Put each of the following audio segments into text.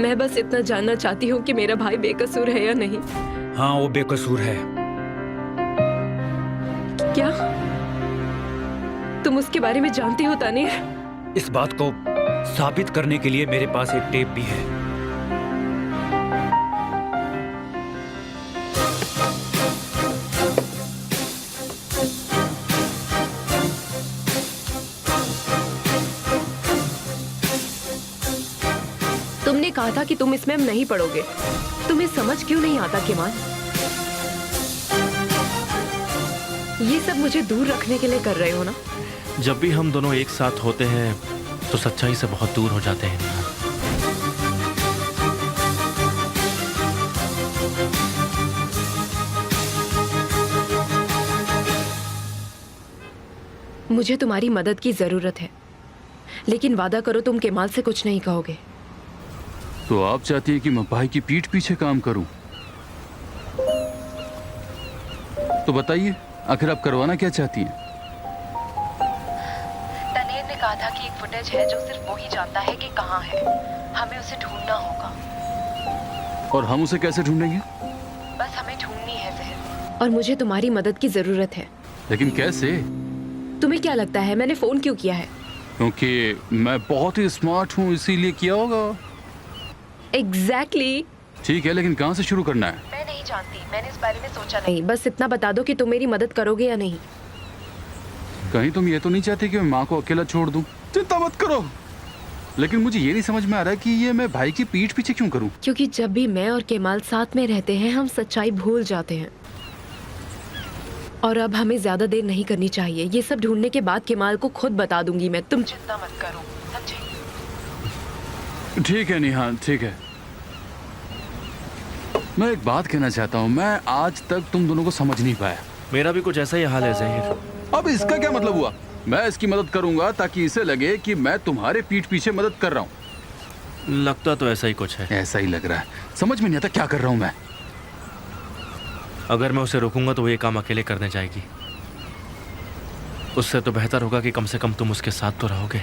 मैं बस इतना जानना चाहती हूँ कि मेरा भाई बेकसूर है या नहीं। हाँ, वो बेकसूर है। क्या तुम उसके बारे में जानती हो तानीर? इस बात को साबित करने के लिए मेरे पास एक टेप भी है। तुमने कहा था कि तुम इसमें नहीं पढ़ोगे। तुम्हें समझ क्यों नहीं आता केमाल? ये सब मुझे दूर रखने के लिए कर रहे हो ना? जब भी हम दोनों एक साथ होते हैं तो सच्चाई से बहुत दूर हो जाते हैं नेहा। मुझे तुम्हारी मदद की जरूरत है, लेकिन वादा करो तुम केमाल से कुछ नहीं कहोगे। तो आप चाहती हैं कि मैं भाई की पीठ पीछे काम करूं? तो बताइए, आखिर आप करवाना क्या चाहती हैं? तनेर ने कहा था कि एक फुटेज है जो सिर्फ वो ही जानता है कि कहाँ है। हमें उसे ढूंढना होगा। और हम उसे कैसे ढूंढेंगे? बस हमें ढूंढनी है जहर, और मुझे तुम्हारी मदद की जरूरत है। लेकिन कैसे? तुम्हें क्या लगता है मैंने फोन क्यों किया है? क्योंकि मैं बहुत ही स्मार्ट हूँ, इसीलिए किया होगा। एग्जैक्टली। ठीक है, लेकिन कहाँ से शुरू करना है? मैं नहीं जानती, मैंने इस बारे में सोचा नहीं। बस इतना बता दो कि तुम मेरी मदद करोगे या नहीं। कहीं तुम ये तो नहीं चाहती कि मैं माँ को अकेला छोड़ दूं? चिंता मत करो। लेकिन मुझे ये नहीं समझ में आ रहा कि ये मैं भाई की पीठ पीछे क्यों करूं? क्योंकि जब भी मैं और केमाल साथ में रहते हैं हम सच्चाई भूल जाते हैं, और अब हमें ज्यादा देर नहीं करनी चाहिए। ये सब ढूंढने के बाद केमाल को खुद बता दूंगी मैं। तुम चिंता मत करो, समझे? ठीक है निहान, ठीक है। मैं एक बात कहना चाहता हूँ, मैं आज तक तुम दोनों को समझ नहीं पाया। मेरा भी कुछ ऐसा ही हाल है ज़हीर। अब इसका क्या मतलब हुआ? मैं इसकी मदद करूंगा ताकि इसे लगे कि मैं तुम्हारे पीठ पीछे मदद कर रहा हूँ। लगता तो ऐसा ही कुछ है। ऐसा ही लग रहा है। समझ में नहीं आता क्या कर रहा हूँ मैं। अगर मैं उसे रोकूंगा तो वो ये काम अकेले करने जाएगी। उससे तो बेहतर होगा कि कम से कम तुम उसके साथ तो रहोगे,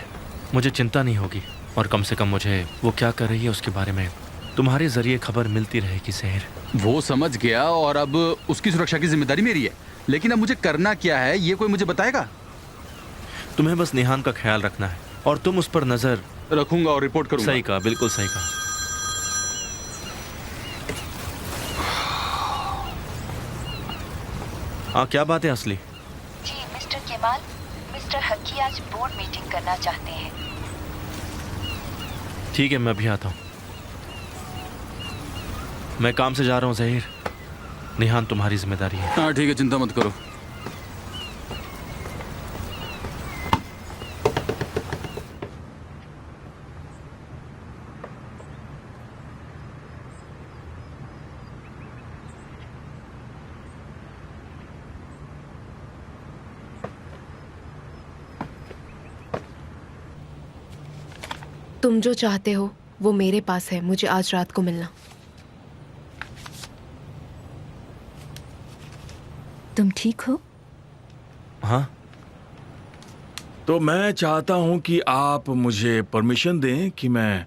मुझे चिंता नहीं होगी, और कम से कम मुझे वो क्या कर रही है उसके बारे में तुम्हारे जरिए खबर मिलती रहेगी ज़हीर। वो समझ गया, और अब उसकी सुरक्षा की जिम्मेदारी मेरी है। लेकिन अब मुझे करना क्या है ये कोई मुझे बताएगा? तुम्हें बस निहान का ख्याल रखना है और तुम उस पर नजर रखूंगा और रिपोर्ट करूंगा। सही कहा, बिल्कुल सही कहा। हाँ, क्या बात है असली? जी मिस्टर केमाल, मिस्टर हक्की आज बोर्ड मीटिंग करना चाहते हैं। ठीक है, मैं भी आता हूँ। मैं काम से जा रहा हूँ ज़हीर। निहान तुम्हारी जिम्मेदारी है। हाँ ठीक है, चिंता मत करो। तुम जो चाहते हो वो मेरे पास है। मुझे आज रात को मिलना। तुम ठीक हो? हाँ, तो मैं चाहता हूं कि आप मुझे परमिशन दें कि मैं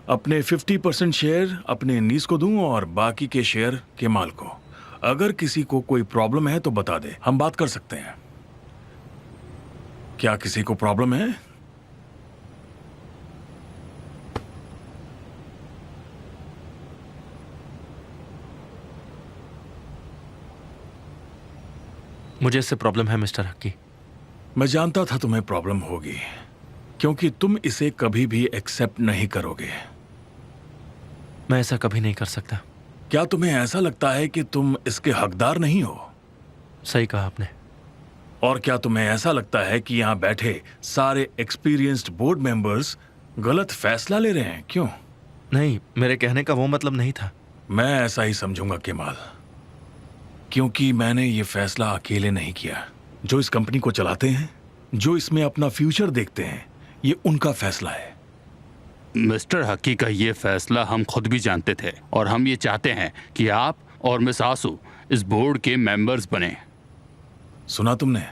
अपने 50% शेयर अपने नीस को दूं और बाकी के शेयर केमाल को। अगर किसी को कोई प्रॉब्लम है तो बता दे, हम बात कर सकते हैं। क्या किसी को प्रॉब्लम है? मुझे इससे प्रॉब्लम है मिस्टर हक्की। मैं जानता था तुम्हें प्रॉब्लम होगी, क्योंकि तुम इसे कभी भी एक्सेप्ट नहीं करोगे। मैं ऐसा कभी नहीं कर सकता। क्या तुम्हें ऐसा लगता है कि तुम इसके हकदार नहीं हो? सही कहा आपने। और क्या तुम्हें ऐसा लगता है कि यहाँ बैठे सारे एक्सपीरियंस्ड बोर्ड मेंबर्स गलत फैसला ले रहे हैं? क्यों? नहीं, मेरे कहने का वो मतलब नहीं था। मैं ऐसा ही समझूंगा केमाल, क्योंकि मैंने ये फैसला अकेले नहीं किया। जो इस कंपनी को चलाते हैं, जो इसमें अपना फ्यूचर देखते हैं, ये उनका फैसला है। मिस्टर हक्की का ये फैसला हम खुद भी जानते थे, और हम ये चाहते हैं कि आप और मिस आसू इस बोर्ड के मेंबर्स बने। सुना तुमने?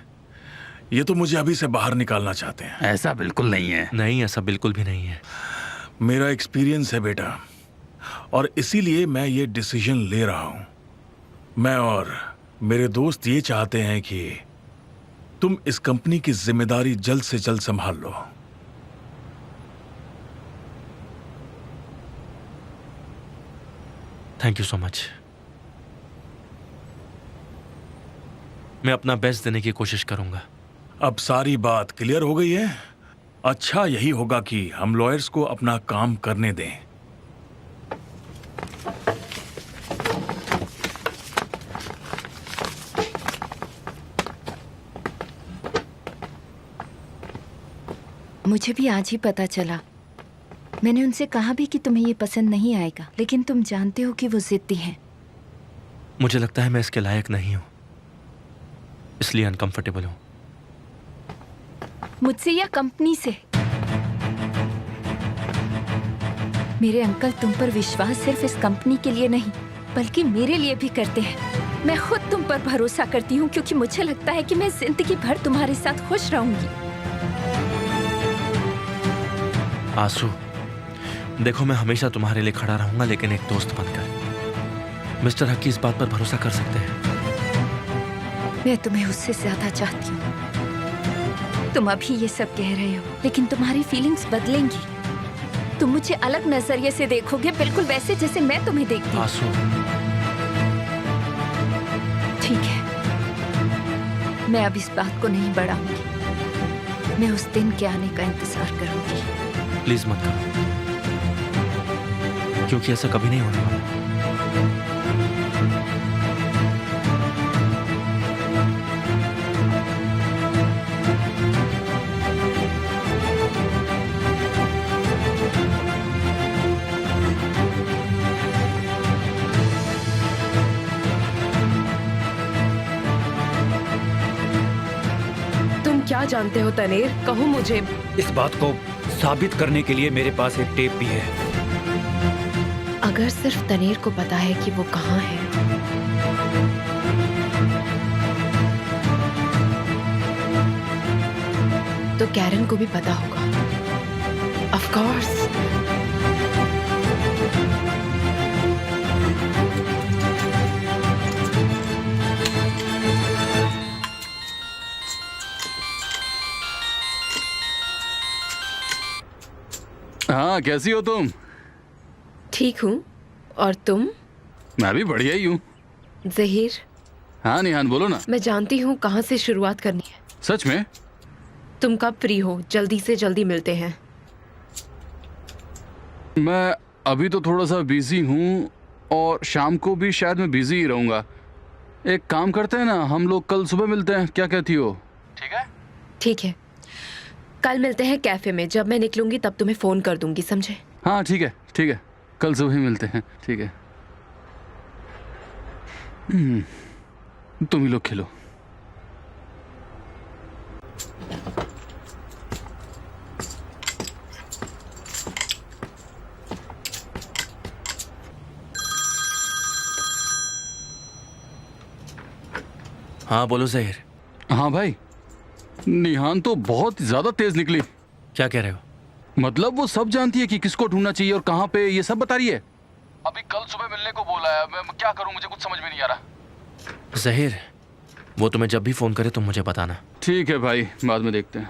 ये तो मुझे अभी से बाहर निकालना चाहते हैं। ऐसा बिल्कुल नहीं है। नहीं, ऐसा बिल्कुल भी नहीं है। मेरा एक्सपीरियंस है बेटा, और इसीलिए मैं ये डिसीजन ले रहा हूं। मैं और मेरे दोस्त ये चाहते हैं कि तुम इस कंपनी की जिम्मेदारी जल्द से जल्द संभाल लो। Thank you so much. मैं अपना बेस्ट देने की कोशिश करूंगा। अब सारी बात क्लियर हो गई है। अच्छा यही होगा कि हम लॉयर्स को अपना काम करने दें। मुझे भी आज ही पता चला। मैंने उनसे कहा भी कि तुम्हें ये पसंद नहीं आएगा, लेकिन तुम जानते हो कि वो जिद्दी हैं। मुझे लगता है मैं इसके लायक नहीं हूं, इसलिए अनकंफर्टेबल हूं। मुझसे या कंपनी से? मेरे अंकल तुम पर विश्वास सिर्फ इस कंपनी के लिए नहीं बल्कि मेरे लिए भी करते हैं। मैं खुद तुम पर भरोसा करती हूँ क्योंकि मुझे लगता है कि मैं जिंदगी भर तुम्हारे साथ खुश रहूंगी। आंसू, देखो मैं हमेशा तुम्हारे लिए खड़ा रहूंगा, लेकिन एक दोस्त बनकर। मिस्टर हकी इस बात पर भरोसा कर सकते हैं। मैं तुम्हें उससे ज्यादा चाहती हूँ। तुम अभी ये सब कह रहे हो, लेकिन तुम्हारी फीलिंग्स बदलेंगी। तुम मुझे अलग नजरिए से देखोगे, बिल्कुल वैसे जैसे मैं तुम्हें देखती हूँ। आंसू, ठीक है, मैं अब इस बात को नहीं बढ़ाऊंगी। मैं उस दिन के आने का इंतजार करूंगी। प्लीज मत करो, क्योंकि ऐसा कभी नहीं होने वाला। तुम क्या जानते हो तनेर? कहो मुझे। इस बात को साबित करने के लिए मेरे पास एक टेप भी है। अगर सिर्फ तनेर को पता है कि वो कहाँ है, तो कैरन को भी पता होगा। Of course. हाँ, कैसी हो तुम? ठीक हूँ। और तुम? मैं भी बढ़िया ही हूँ। जहीर, हाँ निहान, बोलो ना। मैं जानती हूँ कहाँ से शुरुआत करनी है। सच में? तुम कब फ्री हो? जल्दी से जल्दी मिलते हैं। मैं अभी तो थोड़ा सा बिजी हूँ और शाम को भी शायद मैं बिजी ही रहूँगा। एक काम करते हैं ना, हम लोग कल सुबह मिलते हैं, क्या कहती हो? ठीक है? ठीक है, कल मिलते हैं कैफे में। जब मैं निकलूंगी तब तुम्हें फोन कर दूंगी, समझे? हाँ ठीक है, ठीक है, कल सुबह ही मिलते हैं। ठीक है। तुम ही लोग खेलो। हाँ बोलो जहीर। हाँ भाई, निहान तो बहुत ज्यादा तेज निकली। क्या कह रहे हो? मतलब वो सब जानती है कि किसको ढूंढना चाहिए और कहाँ पे, ये सब बता रही है। अभी कल सुबह मिलने को बोला है। मैं क्या करूं, मुझे कुछ समझ में नहीं आ रहा। जहीर, वो तुम्हें जब भी फोन करे तुम मुझे बताना। ठीक है भाई, बाद में देखते हैं।